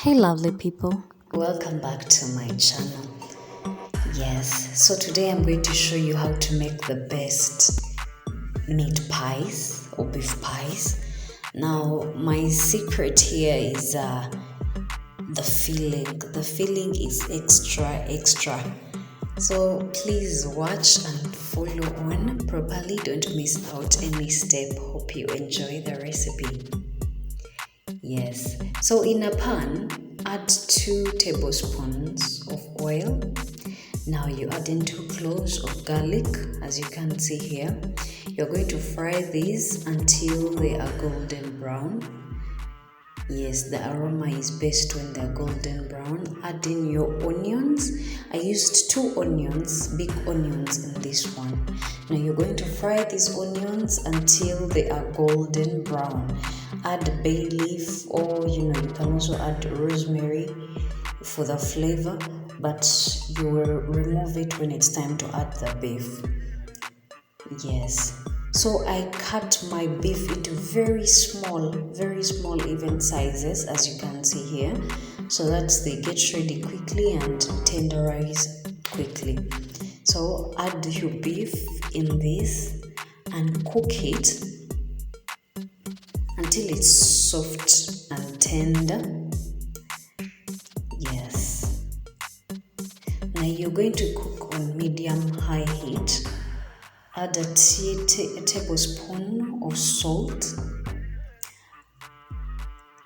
Hey lovely people, Welcome back to my channel. Yes, so today I'm going to show you how to make the best meat pies or beef pies. Now my secret here is the filling. The filling is extra. So please watch and follow on properly. Don't miss out any step. Hope you enjoy the recipe. Yes, so in a pan, add 2 tablespoons of oil. Now you add in 2 cloves of garlic, as you can see here. You're going to fry these until they are golden brown. Yes, the aroma is best when they're golden brown. Add in your onions. I used 2 onions, big onions in this one. Now you're going to fry these onions until they are golden brown. Add bay leaf, or you can also add rosemary for the flavor, but you will remove it when it's time to add the beef. Yes, so I cut my beef into very small even sizes, as you can see here, so that they get ready quickly and tenderize quickly. So add your beef in this and cook it until it's soft and tender. Yes. Now you're going to cook on medium-high heat. Add a tablespoon of salt.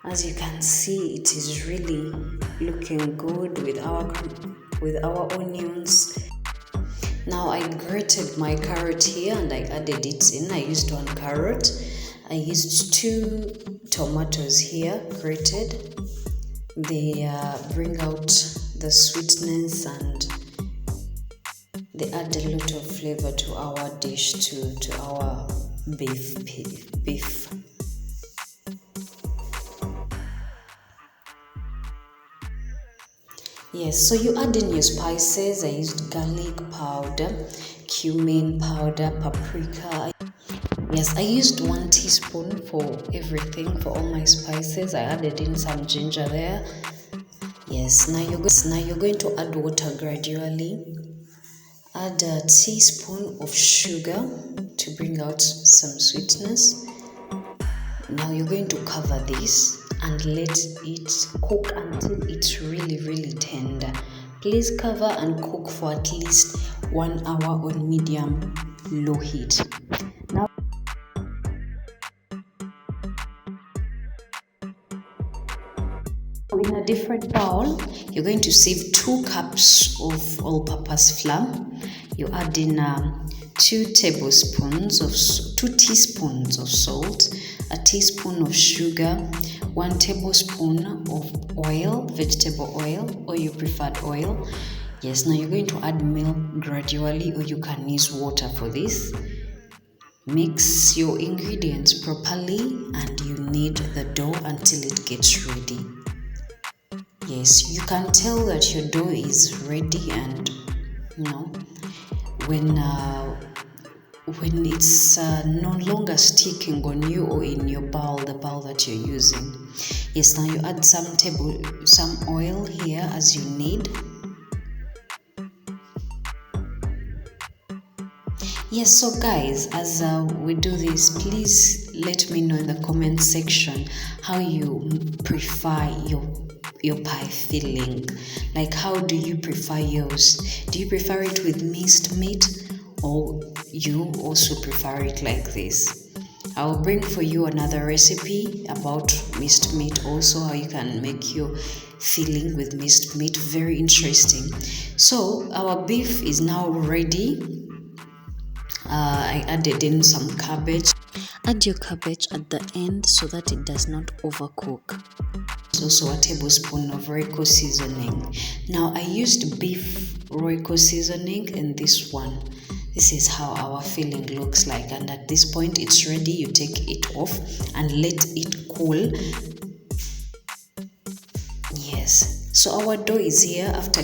As you can see, it is really looking good with our onions. Now I grated my carrot here and I added it in. I used 1 carrot. I used 2 tomatoes here, grated. They bring out the sweetness and they add a lot of flavor to our dish, to our beef. Yes, so you add in your spices. I used garlic powder, cumin powder, paprika. Yes, I used 1 teaspoon for everything, for all my spices. I added in some ginger there. Yes, now you're going to add water gradually. Add a teaspoon of sugar to bring out some sweetness. Now you're going to cover this and let it cook until it's really tender. Please cover and cook for at least 1 hour on medium-low heat. Now in a different bowl, you're going to sieve 2 cups of all-purpose flour. You add in 2 teaspoons of salt, a teaspoon of sugar, 1 tablespoon of oil, vegetable oil, or you preferred oil. Yes, now you're going to add milk gradually, or you can use water for this. Mix your ingredients properly and you knead the dough until it gets ready. Yes, you can tell that your dough is ready, and when it's no longer sticking on you or in your bowl, the bowl that you're using. Yes, now you add some oil here as you need. Yes, so guys, as we do this, please let me know in the comment section how you prefer your pie filling. Like, how do you prefer yours? Do you prefer it with minced meat, or you also prefer it like this? I will bring for you another recipe about minced meat also, how you can make your filling with minced meat. Very interesting. So our beef is now ready. I added in some cabbage. add your cabbage at the end so that it does not overcook. Also a tablespoon of Royco seasoning. Now I used beef Royco seasoning in this one. This is how our filling looks like, and at this point it's ready. You take it off and let it cool. Yes, so our dough is here. After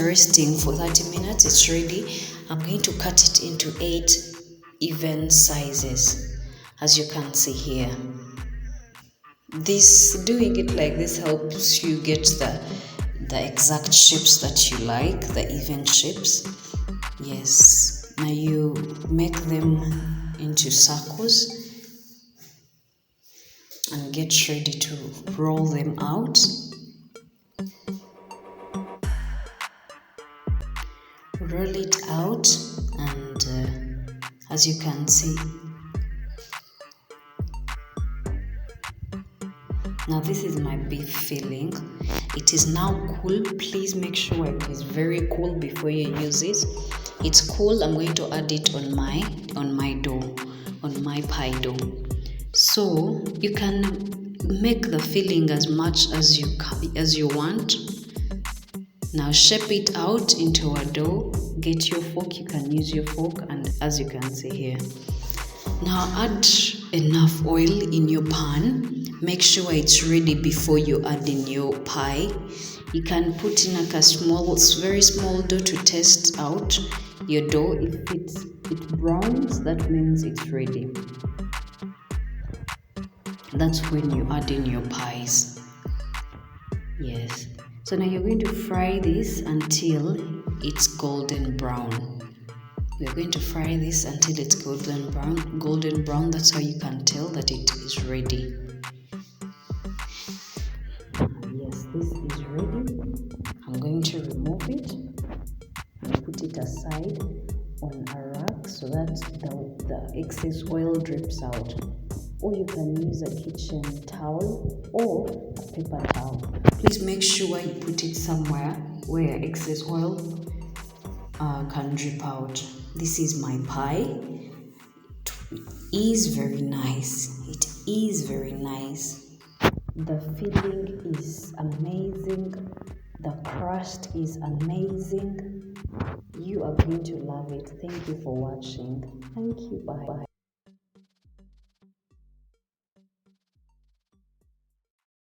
resting for 30 minutes, it's ready. I'm going to cut it into 8 even sizes, as you can see here. This doing it like this helps you get the exact shapes that you like, the even shapes. Yes. Now you make them into circles and get ready to roll them out. Roll it out, and as you can see, now this is my beef filling. It is now cool. Please make sure it is very cool before you use it. It's cool. I'm going to add it on my dough, on my pie dough. So you can make the filling as much as you want. Now shape it out into a dough. Get your fork. You can use your fork, and as you can see here. Now add enough oil in your pan. Make sure it's ready before you add in your pie. You can put in like a very small dough to test out your dough. If it browns, that means it's ready. That's when you add in your pies. Yes. So now you're going to fry this until it's golden brown. We're going to fry this until it's golden brown. Golden brown, that's how you can tell that it is ready. Yes, this is ready. I'm going to remove it and put it aside on a rack so that the excess oil drips out. Or you can use a kitchen towel or a paper towel. Please make sure you put it somewhere where excess oil can drip out. This is my pie. It is very nice. It is very nice. The filling is amazing. The crust is amazing. You are going to love it. Thank you for watching. Thank you. Bye.